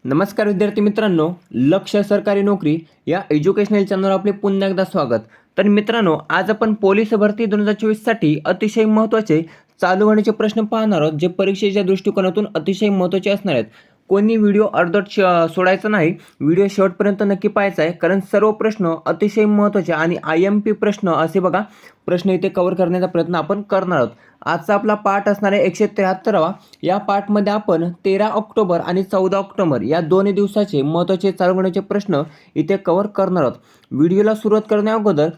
नमस्कार विद्यार्थी मित्रांनो, लक्ष सरकारी नोकरी या एज्युकेशनल चॅनलवर आपले पुन्हा एकदा स्वागत. तर मित्रांनो, आज आपण पोलीस भरती 2024 साठी अतिशय महत्त्वाचे चालू होण्याचे प्रश्न पाहणार आहोत, जे परीक्षेच्या दृष्टिकोनातून अतिशय महत्त्वाचे असणार आहेत. कोणी व्हिडिओ अर्धवट सोडायचा नाही. व्हिडिओ शेवटपर्यंत नक्की पाहायचा आहे, कारण सर्व प्रश्न अतिशय महत्त्वाचे आणि IMP प्रश्न असे बघा प्रश्न इथे कव्हर करण्याचा प्रयत्न आपण करणार आहोत. आजचा आपला पाठ असणार आहे 173वा. या पाठमध्ये आपण 13 ऑक्टोबर आणि 14 ऑक्टोबर या दोन्ही दिवसाचे महत्त्वाचे चालू होण्याचे प्रश्न इथे कव्हर करणार आहोत. व्हिडिओला सुरुवात करण्या अगोदर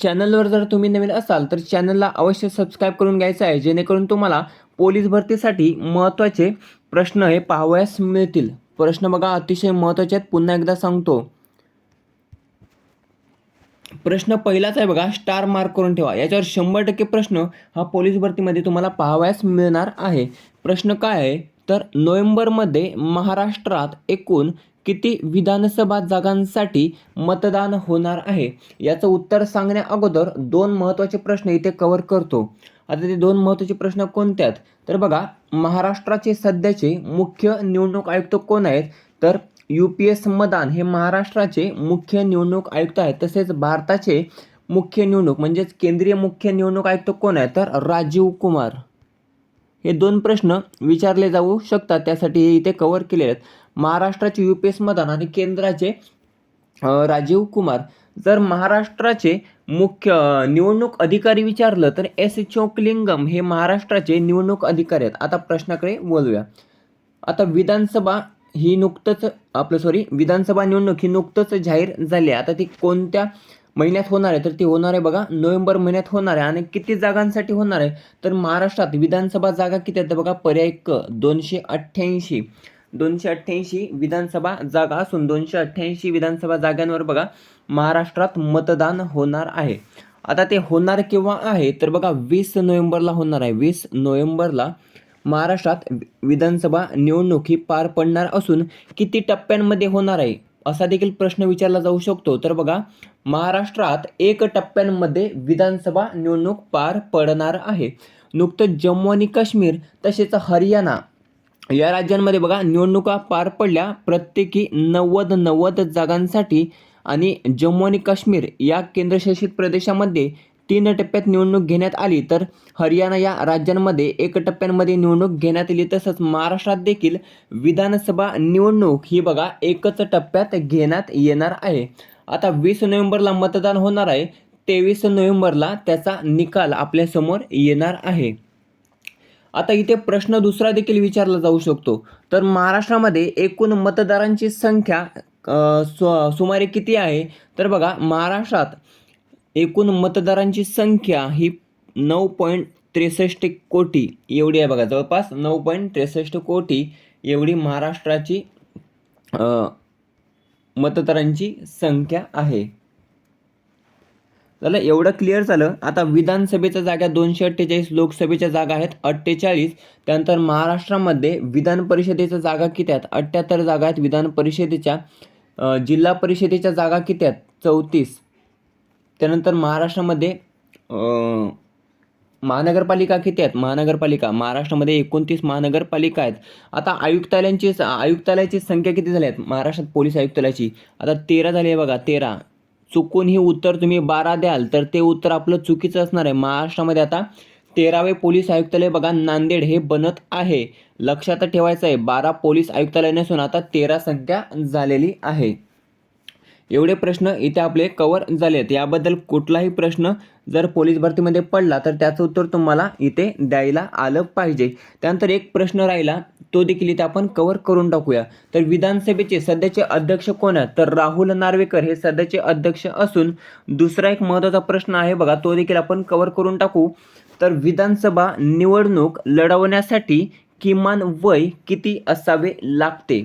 चॅनलवर जर तुम्ही नवीन असाल तर चॅनलला अवश्य सबस्क्राईब करून घ्यायचं आहे, जेणेकरून तुम्हाला पोलीस भरतीसाठी महत्त्वाचे प्रश्न हे पाहावयास मिळतील. प्रश्न बघा अतिशय महत्त्वाचे आहेत, पुन्हा एकदा सांगतो. प्रश्न पहिलाच आहे बघा, स्टार मार्क करून ठेवा. याच्यावर 100% प्रश्न हा पोलीस भरतीमध्ये तुम्हाला पाहावयास मिळणार आहे. प्रश्न काय आहे तर नोव्हेंबरमध्ये महाराष्ट्रात एकूण किती विधानसभा जागांसाठी मतदान होणार आहे? याचं उत्तर सांगण्या अगोदर दोन महत्त्वाचे प्रश्न इथे कव्हर करतो. आता ते दोन महत्त्वाचे प्रश्न कोणते आहेत तर बघा, महाराष्ट्राचे सध्याचे मुख्य निवडणूक आयुक्त कोण आहेत? तर UPS मदान हे महाराष्ट्राचे मुख्य निवडणूक आयुक्त आहेत. तसेच भारताचे मुख्य निवडणूक म्हणजेच केंद्रीय मुख्य निवडणूक आयुक्त कोण आहेत? तर राजीव कुमार. हे दोन प्रश्न विचारले जाऊ शकतात, त्यासाठी हे इथे कव्हर केलेले आहेत. महाराष्ट्राचे UPS मदान आणि केंद्राचे राजीव कुमार. जर महाराष्ट्राचे मुख्य निवडणूक अधिकारी विचारलं तर S चोकलिंगम हे महाराष्ट्राचे निवडणूक अधिकारी आहेत. आता प्रश्नाकडे बोलूया. आता विधानसभा निवडणूक ही नुकतंच जाहीर झाली आहे. आता ती कोणत्या महिन्यात होणार आहे? तर ती होणार आहे बघा नोव्हेंबर महिन्यात होणार आहे. आणि किती जागांसाठी होणार आहे? तर महाराष्ट्रात विधानसभा जागा किती आहेत? बघा पर्याय क 288 विधानसभा जागा असून 288 विधानसभा जागांवर बघा महाराष्ट्रात मतदान होणार आहे. आता ते होणार केव्हा आहे? तर बघा 20 नोव्हेंबरला होणार आहे. 20 नोव्हेंबरला महाराष्ट्रात विधानसभा निवडणूक ही पार पडणार असून किती टप्प्यांमध्ये होणार आहे असा देखील प्रश्न विचारला जाऊ शकतो. तर बघा, महाराष्ट्रात 1 टप्प्यांमध्ये विधानसभा निवडणूक पार पडणार आहे. नुकतंच जम्मू आणि काश्मीर तसेच हरियाणा या राज्यांमध्ये बघा निवडणुका पार पडल्या, प्रत्येकी 90 जागांसाठी. आणि जम्मू आणि काश्मीर या केंद्रशासित प्रदेशामध्ये 3 टप्प्यात निवडणूक घेण्यात आली, तर हरियाणा या राज्यांमध्ये 1 टप्प्यांमध्ये निवडणूक घेण्यात आली. तसंच महाराष्ट्रात देखील विधानसभा निवडणूक ही बघा 1च टप्प्यात घेण्यात येणार आहे. आता 20 नोव्हेंबरला मतदान होणार आहे. 23 नोव्हेंबरला त्याचा निकाल आपल्यासमोर येणार आहे. आता इथे प्रश्न दुसरा देखील विचारला जाऊ शकतो. तर महाराष्ट्रामध्ये एकूण मतदारांची संख्या सुमारे किती आहे? तर बघा, महाराष्ट्रात एकूण मतदारांची संख्या ही 9.63 कोटी एवढी आहे बघा. जवळपास 9.63 कोटी एवढी महाराष्ट्राची मतदारांची संख्या आहे. झालं, एवढं क्लिअर झालं. आता विधानसभेच्या जागा 248, लोकसभेच्या जागा आहेत 48. त्यानंतर महाराष्ट्रामध्ये विधान परिषदेच्या जागा किती आहेत? 78 जागा आहेत विधान परिषदेच्या. जिल्हा परिषदेच्या जागा किती आहेत? 34. त्यानंतर महाराष्ट्रामध्ये महानगरपालिका किती आहेत? महाराष्ट्रामध्ये 29 महानगरपालिका आहेत. आता आयुक्तालयाची संख्या किती झाली आहेत महाराष्ट्रात? पोलीस आयुक्तालयाची आता 13 झाली आहे बघा, 13. चुकून ही उत्तर तुम्ही 12 द्याल तर ते उत्तर आपलं चुकीचं असणार आहे. महाराष्ट्रामध्ये आता 13वे पोलीस आयुक्तालय बघा नांदेड हे बनत आहे. लक्षात ठेवायचं आहे, 12 पोलीस आयुक्तालय नसून आता 13 संख्या झालेली आहे. एवढे प्रश्न इथे आपले कव्हर झाले आहेत. याबद्दल कुठलाही प्रश्न जर पोलीस भरतीमध्ये पडला तर त्याचं उत्तर तुम्हाला इथे द्यायला आलं पाहिजे. त्यानंतर एक प्रश्न राहिला, तो देखील इथे आपण कव्हर करून टाकूया. तर विधानसभेचे सध्याचे अध्यक्ष कोण आहेत? तर राहुल नार्वेकर हे सध्याचे अध्यक्ष असून दुसरा एक महत्त्वाचा प्रश्न आहे बघा, तो देखील आपण कव्हर करून टाकू. तर विधानसभा निवडणूक लढवण्यासाठी किमान वय किती असावे लागते?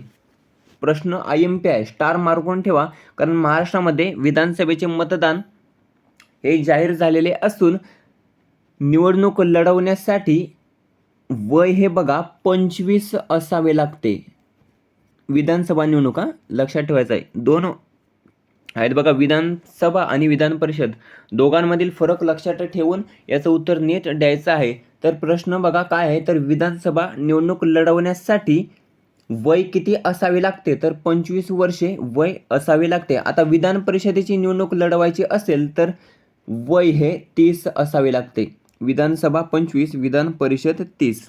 प्रश्न IMP आहे, स्टार मार्कून ठेवा, कारण महाराष्ट्रामध्ये विधानसभेचे मतदान हे जाहीर झालेले असून निवडणूक लढवण्यासाठी वय हे बघा 25 असावे लागते. विधानसभा निवडणूक लक्षात ठेवायचं आहे. 2 आहेत बघा, विधानसभा आणि विधान परिषद, दोघांमधील फरक लक्षात ठेवून याचं उत्तर नीट द्यायचं आहे. तर प्रश्न बघा काय आहे, तर विधानसभा निवडणूक लढवण्यासाठी वय किती असावे लागते तर 25 वर्षे वय असावे लागते. आता विधान परिषदेची निवडणूक लढवायची असेल तर वय हे 30 असावे लागते. विधानसभा 25, विधान परिषद 30.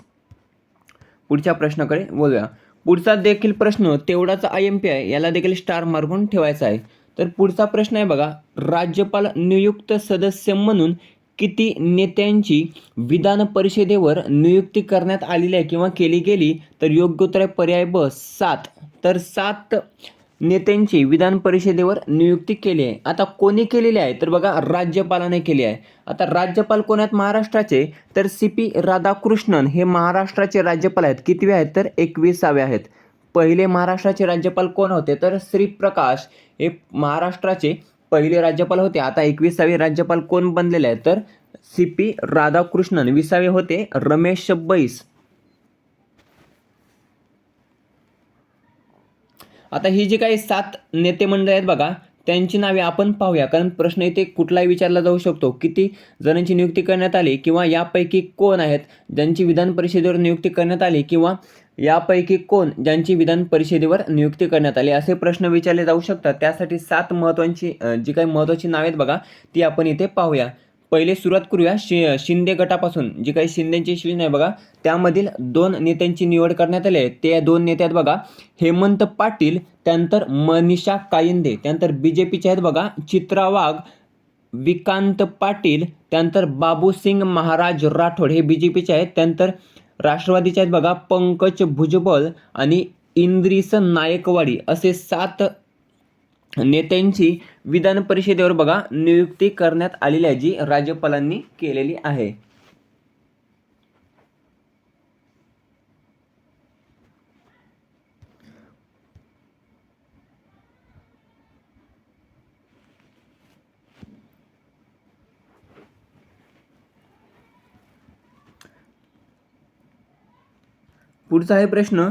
पुढच्या प्रश्नाकडे बोलूया. पुढचा देखील प्रश्न तेवढाच IMP आहे, याला देखील स्टार मार्कून ठेवायचा आहे. तर पुढचा प्रश्न आहे बघा, राज्यपाल नियुक्त सदस्य म्हणून किती नेत्यांची विधान परिषदेवर नियुक्ती करण्यात आलेली आहे किंवा केली गेली तर योग्य उत्तर आहे पर्याय ब 7. तर 7 नेत्यांची विधान परिषदेवर नियुक्ती केली आहे. आता कोणी केलेली आहे तर बघा राज्यपालाने केली आहे. आता राज्यपाल कोण आहेत महाराष्ट्राचे तर CP राधाकृष्णन हे महाराष्ट्राचे राज्यपाल आहेत. कितवे आहेत तर 21वे आहेत. पहिले महाराष्ट्राचे राज्यपाल कोण होते तर श्रीप्रकाश हे महाराष्ट्राचे पहिले राज्यपाल होते. आता 21वे राज्यपाल कोण बनलेले आहेत तर CP राधाकृष्णन. 20वे होते रमेश बैस. आता ही जी काही 7 नेते मंडळी आहेत बघा त्यांची नावे आपण पाहूया, कारण प्रश्न इथे कुठलाही विचारला जाऊ शकतो. किती जणांची नियुक्ती करण्यात आली किंवा यापैकी कोण आहेत ज्यांची विधान परिषदेवर नियुक्ती करण्यात आली किंवा यापैकी कोण ज्यांची विधान परिषदेवर नियुक्ती करण्यात आली असे प्रश्न विचारले जाऊ शकतात. त्यासाठी 7 महत्त्वाची जी काही महत्त्वाची नावे आहेत बघा ती आपण इथे पाहूया. पहिले सुरुवात करूया शिंदे गटापासून. जी काही शिंदेची शिवसेना आहे बघा त्यामधील 2 नेत्यांची निवड करण्यात आली आहे. ते 2 नेते आहेत बघा हेमंत पाटील, त्यानंतर मनीषा कायंदे. त्यानंतर BJPचे आहेत बघा चित्रा वाघ, विकांत पाटील, त्यानंतर बाबूसिंग महाराज राठोड हे BJPचे आहेत. त्यानंतर राष्ट्रवादीचे आहेत बघा पंकज भुजबळ आणि इंद्रिस नायकवाडी. असे 7 नेत्यांची विधान परिषदेवर बघा नियुक्ती करण्यात आलेली आहे जी राज्यपालांनी केलेली आहे. पुढचा आहे प्रश्न,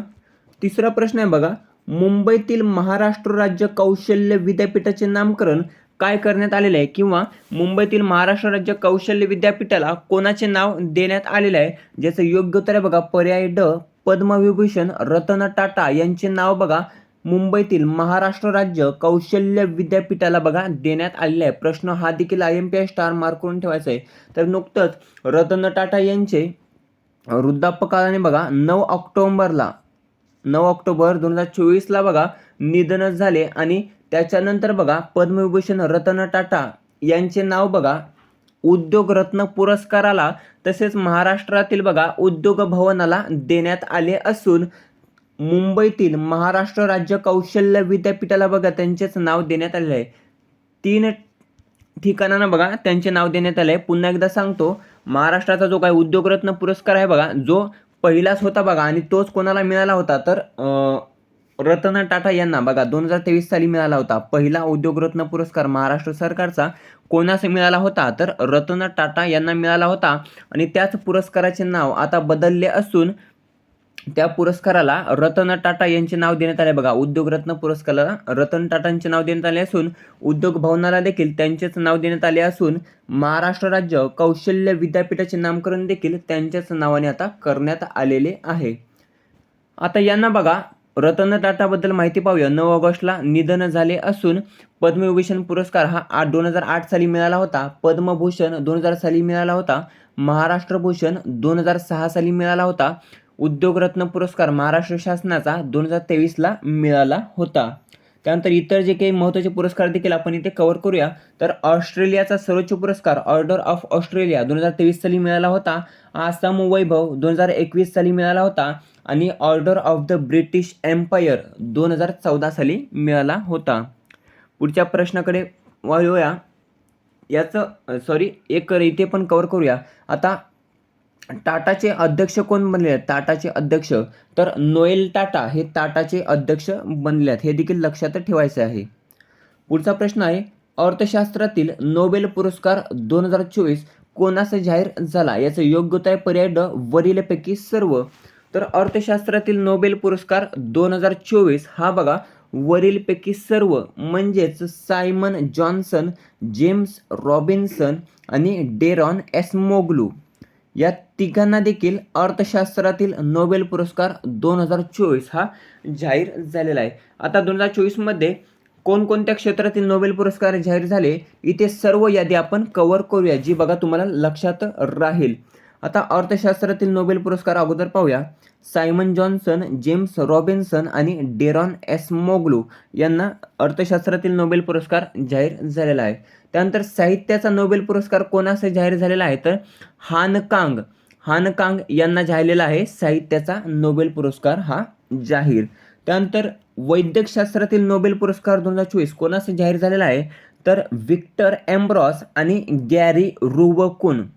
तिसरा प्रश्न आहे बघा, मुंबईतील महाराष्ट्र राज्य कौशल्य विद्यापीठाचे नामकरण काय करण्यात आलेले आहे किंवा मुंबईतील महाराष्ट्र राज्य कौशल्य विद्यापीठाला कोणाचे नाव देण्यात आलेले आहे. ज्याचं योग्य उत्तर आहे बघा पर्याय ड पद्मविभूषण रतन टाटा यांचे नाव बघा मुंबईतील महाराष्ट्र राज्य कौशल्य विद्यापीठाला बघा देण्यात आलेले आहे. प्रश्न हा देखील IMP स्टार मार्क करून ठेवायचा आहे. तर नुकतंच रतन टाटा यांचे वृद्धापकाळाने बघा 9 ऑक्टोबर 2024ला बघा निधन झाले आणि त्याच्यानंतर बघा पद्मविभूषण रतन टाटा यांचे नाव बघा उद्योग रत्न पुरस्काराला तसेच महाराष्ट्रातील बघा उद्योग भवनाला देण्यात आले असून मुंबईतील महाराष्ट्र राज्य कौशल्य विद्यापीठाला बघा त्यांचेच नाव देण्यात आले आहे. 3 ठिकाणांना बघा त्यांचे नाव देण्यात आले आहे. पुन्हा एकदा सांगतो, महाराष्ट्राचा जो काही उद्योगरत्न पुरस्कार आहे बघा जो पहिलाच होता बघा आणि तोच कोणाला मिळाला होता तर रतन टाटा यांना बघा 2023 साली मिळाला होता. पहिला उद्योगरत्न पुरस्कार महाराष्ट्र सरकारचा कोणास मिळाला होता तर रतन टाटा यांना मिळाला होता आणि त्याच पुरस्काराचे नाव आता बदलले असून त्या पुरस्काराला रतन टाटा यांचे नाव देण्यात आले बघा. उद्योगरत्न पुरस्काराला रतन टाटांचे नाव देण्यात आले असून उद्योग भवनाला देखील त्यांचेच नाव देण्यात आले असून महाराष्ट्र राज्य कौशल्य विद्यापीठाचे नामकरण देखील त्यांच्याच नावाने आता करण्यात आलेले आहे. आता यांना बघा रतन टाटाबद्दल माहिती पाहूया. 9 ऑगस्टला निधन झाले असून पद्मविभूषण पुरस्कार हा 2008 साली मिळाला होता. पद्मभूषण 2000 साली मिळाला होता. महाराष्ट्र भूषण 2006 साली मिळाला होता. उद्योगरत्न पुरस्कार महाराष्ट्र शासनाचा 2023ला मिळाला होता. त्यानंतर इतर जे काही महत्त्वाचे पुरस्कार देखील आपण इथे कव्हर करूया. तर ऑस्ट्रेलियाचा सर्वोच्च पुरस्कार ऑर्डर ऑफ ऑस्ट्रेलिया 2023 साली मिळाला होता. आसाम वैभव 2021 साली मिळाला होता आणि order of the British Empire 2014 साली मिळाला होता. पुढच्या प्रश्नाकडे वळूया. एक इथे पण कव्हर करूया. आता टाटाचे अध्यक्ष कोण बनले आहेत? टाटाचे अध्यक्ष तर नोएल टाटा हे टाटाचे अध्यक्ष बनले आहेत. हे देखील लक्षात ठेवायचे आहे. पुढचा प्रश्न आहे, अर्थशास्त्रातील नोबेल पुरस्कार 2024 कोणास जाहीर झाला? याचं योग्य उत्तर आहे पर्याय ड वरीलपैकी सर्व. तर अर्थशास्त्रातील नोबेल पुरस्कार 2024 हा बघा वरीलपैकी सर्व म्हणजेच सायमन जॉन्सन, जेम्स रॉबिन्सन आणि डेरॉन एसमोग्लू या तिघांना देखील अर्थशास्त्रातील नोबेल पुरस्कार 2024 हा जाहीर झालेला आहे. आता 2024मध्ये कोणकोणत्या क्षेत्रातील नोबेल पुरस्कार जाहीर झाले, इथे सर्व यादी आपण कव्हर करूया, जी बघा तुम्हाला लक्षात राहील. आता अर्थशास्त्रातील नोबेल पुरस्कार अगोदर पाहूया. सायमन जॉन्सन, जेम्स रॉबिन्सन आणि डेरॉन एसमोग्लू यांना अर्थशास्त्रातील नोबेल पुरस्कार जाहीर झालेला आहे. त्यानंतर साहित्याचा नोबेल पुरस्कार कोणास जाहीर झालेला आहे, तर हान कांग यांना झालेला आहे साहित्याचा नोबेल पुरस्कार हा जाहीर. त्यानंतर वैद्यकशास्त्रातील नोबेल पुरस्कार 2024 कोणास जाहीर झालेला आहे, तर विक्टर एम्ब्रॉस आणि गॅरी रुबकुन.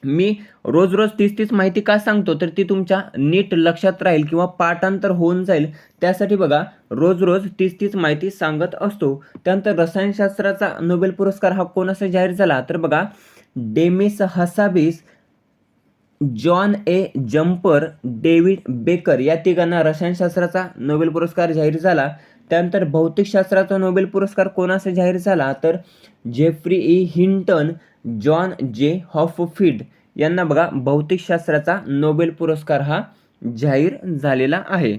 मी रोज 30 माहिती का सांगतो, तर ती तुमच्या नीट लक्षात राहील किंवा पाठांतर होऊन जाईल, त्यासाठी बघा रोज 30 माहिती सांगत असतो. त्यानंतर रसायनशास्त्राचा नोबेल पुरस्कार हा कोणास जाहीर झाला, तर बघा डेमिस हसाबिस, जॉन ए जम्पर, डेव्हिड बेकर या तिघांना रसायनशास्त्राचा नोबेल पुरस्कार जाहीर झाला. त्यानंतर भौतिकशास्त्राचा नोबेल पुरस्कार कोणास जाहीर झाला, तर जेफ्री ई हिंटन, जॉन जे हॉफफील्ड यांना बघा भौतिकशास्त्राचा नोबेल पुरस्कार हा जाहीर झालेला आहे.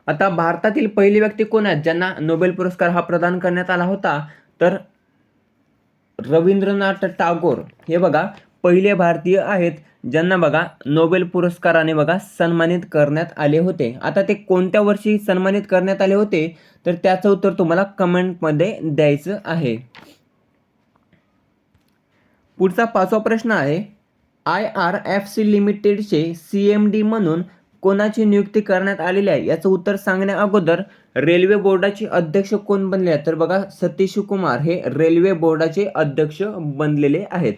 आता भारतातील पहिली व्यक्ती कोण आहेत ज्यांना नोबेल पुरस्कार हा प्रदान करण्यात आला होता, तर रवींद्रनाथ टागोर हे बघा पहिले भारतीय आहेत ज्यांना बघा नोबेल पुरस्काराने बघा सन्मानित करण्यात आले होते. आता ते कोणत्या वर्षी सन्मानित करण्यात आले होते, तर त्याचं उत्तर तुम्हाला कमेंटमध्ये द्यायचं आहे. पुढचा 5वा प्रश्न आहे, IRFC लिमिटेडचे CMD म्हणून कोणाची नियुक्ती करण्यात आलेली आहे, याचं उत्तर सांगण्या अगोदर रेल्वे बोर्डाचे अध्यक्ष कोण बनले आहेत, तर बघा सतीश कुमार हे रेल्वे बोर्डाचे अध्यक्ष बनलेले आहेत.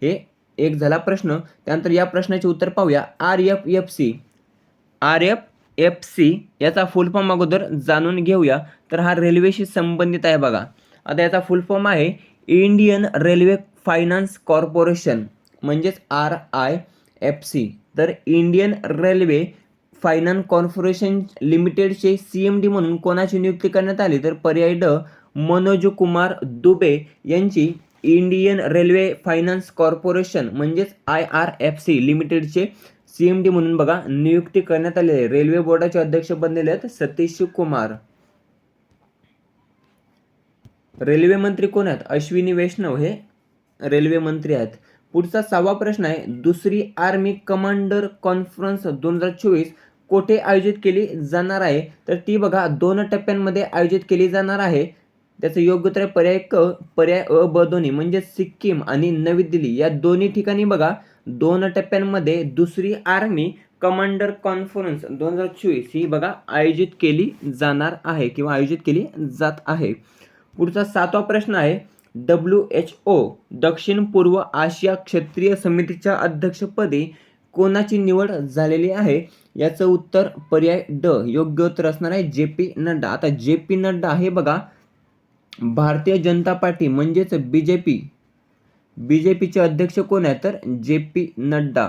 हे एक झाला प्रश्न. त्यानंतर या प्रश्नाचे उत्तर पाहूया. RFFC याचा फुल फॉर्म अगोदर जाणून घेऊया. तर हा रेल्वेशी संबंधित आहे बघा. आता याचा फुल फॉर्म आहे इंडियन रेल्वे फायनान्स कॉर्पोरेशन, म्हणजेच RIFC. तर इंडियन रेल्वे फायनान्स कॉर्पोरेशन लिमिटेडचे CMD म्हणून कोणाची नियुक्ती करण्यात आली, तर पर्याय ड मनोज कुमार दुबे यांची इंडियन रेल्वे फायनान्स कॉर्पोरेशन म्हणजेच IRFC लिमिटेडचे CMD म्हणून बघा नियुक्ती करण्यात आली आहे. रेल्वे बोर्डाचे अध्यक्ष बनलेले आहेत सतीश कुमार. रेल्वे मंत्री कोण आहेत, अश्विनी वैष्णव हे रेल्वे मंत्री आहेत. पुढचा 6वा प्रश्न आहे, दुसरी आर्मी कमांडर कॉन्फरन्स 2024 कोठे आयोजित केली जाणार आहे, तर ती बघा 2 टप्प्यांमध्ये आयोजित केली जाणार आहे. त्याचं योग्य उत्तर पर्याय क, पर्याय अ, ब दोन्ही, म्हणजे सिक्कीम आणि नवी दिल्ली या दोन्ही ठिकाणी बघा 2 टप्प्यांमध्ये दुसरी आर्मी कमांडर कॉन्फरन्स 2024 ही बघा आयोजित केली जाणार आहे किंवा आयोजित केली जात आहे. पुढचा 7वा प्रश्न आहे, WHO दक्षिण पूर्व आशिया क्षेत्रीय समितीच्या अध्यक्षपदी कोणाची निवड झालेली आहे, याचं उत्तर पर्याय ड योग्य उत्तर असणार आहे JP नड्डा. आता JP नड्डा हे बघा भारतीय जनता पार्टी म्हणजेच बीजेपीचे अध्यक्ष कोण आहे, तर JP नड्डा.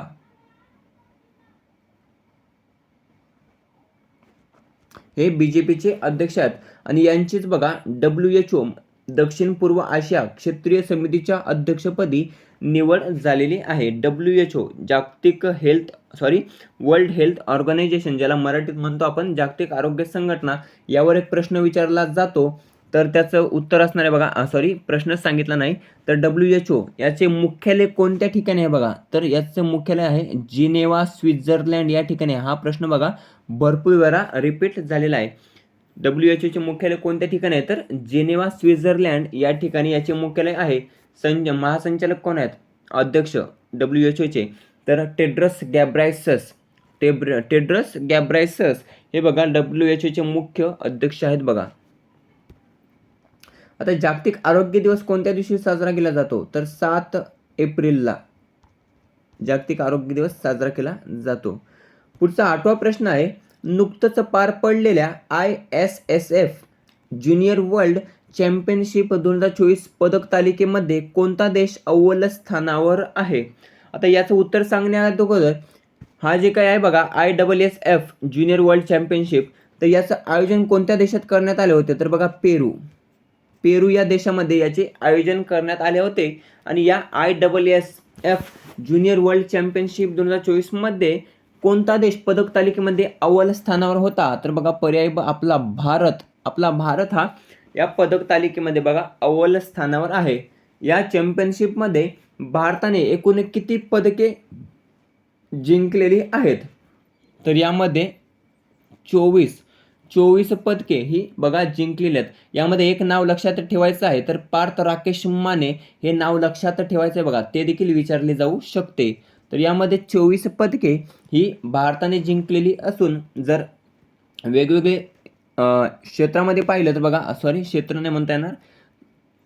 हे बीजेपीचे अध्यक्ष आहेत आणि यांचीच बघा WHO दक्षिण पूर्व आशिया क्षेत्रीय समितीच्या अध्यक्षपदी निवड झालेली आहे. WHO वर्ल्ड हेल्थ ऑर्गनायझेशन, ज्याला मराठीत म्हणतो आपण जागतिक आरोग्य संघटना, यावर एक प्रश्न विचारला जातो, तर त्याचं उत्तर असणार आहे बघा प्रश्नच सांगितला नाही, तर WHO याचे मुख्यालय कोणत्या ठिकाणी आहे बघा, तर याचं मुख्यालय आहे जिनेवा स्वित्झर्लंड या ठिकाणी. हा प्रश्न बघा भरपूर वेळा रिपीट झालेला आहे. WHO चे मुख्यालय कोणत्या ठिकाणी आहे, तर जिनेवा स्वित्झर्लंड या ठिकाणी याचे मुख्यालय आहे. महासंचालक कोण आहेत, अध्यक्ष WHO चे, तर टेड्रस गॅब्रायसस हे बघा WHO चे मुख्य अध्यक्ष आहेत बघा. आता जागतिक आरोग्य दिवस कोणत्या दिवशी साजरा केला जातो, तर 7 एप्रिलला जागतिक आरोग्य दिवस साजरा केला जातो. पुढचा 8वा प्रश्न आहे, नुकतंच पार पडलेल्या ISSF ज्युनियर वर्ल्ड चॅम्पियनशिप 2024 पदक तालिकेमध्ये कोणता देश अव्वल स्थानावर आहे. आता याचं उत्तर सांगण्याअगोदर हा जे काय आहे बघा ISSF ज्युनियर वर्ल्ड चॅम्पियनशिप, तर याचं आयोजन कोणत्या देशात करण्यात आले होते, तर बघा पेरू या देशामध्ये याचे आयोजन करण्यात आले होते. आणि या एफ ज्युनियर वर्ल्ड चॅम्पियनशिप 2024 मध्ये कोणता देश पदक तालिकेमध्ये अव्वल स्थानावर होता? तर बघा पर्याय आपला भारत. आपला भारत हा या पदक तालिकेमध्ये बघा अव्वल स्थानावर आहे. या चॅम्पियनशिपमध्ये भारताने एकूण किती पदके जिंकलेली आहेत? तर यामध्ये 24 पदके ही बघा जिंकलेली आहेत. यामध्ये एक नाव लक्षात ठेवायचं आहे, तर पार्थ राकेश माने हे नाव लक्षात ठेवायचं आहे बघा, ते देखील विचारले जाऊ शकते. तर यामध्ये 24 पदके ही भारताने जिंकलेली असून जर वेगवेगळे क्षेत्रामध्ये पाहिलं तर बघा क्षेत्र नाही म्हणता येणार,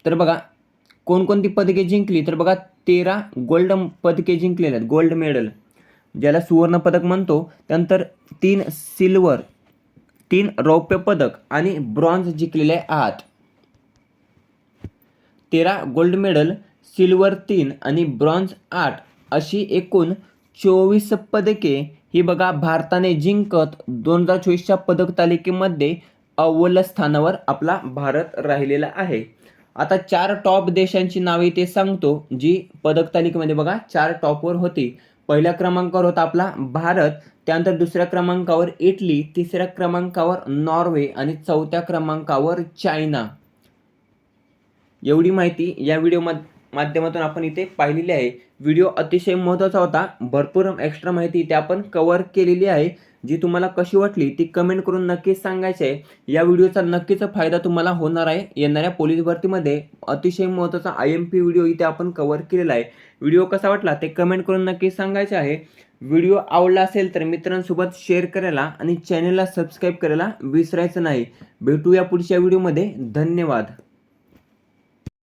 तर बघा कोणकोणती पदके जिंकली, तर बघा 13 गोल्ड पदके जिंकलेले आहेत, गोल्ड मेडल ज्याला सुवर्ण पदक म्हणतो. त्यानंतर 3 सिल्वर, 3 रौप्य पदक आणि ब्रॉन्झ जिंकलेले आहात. 13 गोल्ड मेडल, सिल्वर 3 आणि ब्रॉन्झ 8 अशी एकूण 24 पदके ही बघा भारताने जिंकत 2024च्या पदक तालिकेमध्ये अव्वल स्थानावर आपला भारत राहिलेला आहे. आता 4 टॉप देशांची नावे ते सांगतो जी पदक तालिकेमध्ये बघा 4 टॉपवर होती. पहिल्या क्रमांकावर होता आपला भारत, त्यानंतर दुसऱ्या क्रमांकावर इटली, तिसऱ्या क्रमांकावर नॉर्वे आणि चौथ्या क्रमांकावर चायना. एवढी माहिती या व्हिडिओ माध्यमातून आपण इथे पाहिलेली आहे. व्हिडिओ अतिशय महत्त्वाचा होता. भरपूर एक्स्ट्रा माहिती इथे आपण कव्हर केलेली आहे. जी तुम्हाला कशी वाटली ती कमेंट करून नक्कीच सांगायची आहे. या व्हिडिओचा नक्कीच फायदा तुम्हाला होणार आहे. येणाऱ्या पोलीस भरतीमध्ये अतिशय महत्त्वाचा IMP व्हिडिओ इथे आपण कव्हर केलेला आहे. व्हिडिओ कसा वाटला ते कमेंट करून नक्कीच सांगायचे आहे. व्हिडिओ आवडला असेल तर मित्रांसोबत शेअर करायला आणि चॅनलला सबस्क्राईब करायला विसरायचं नाही. भेटूया पुढच्या व्हिडिओमध्ये. धन्यवाद.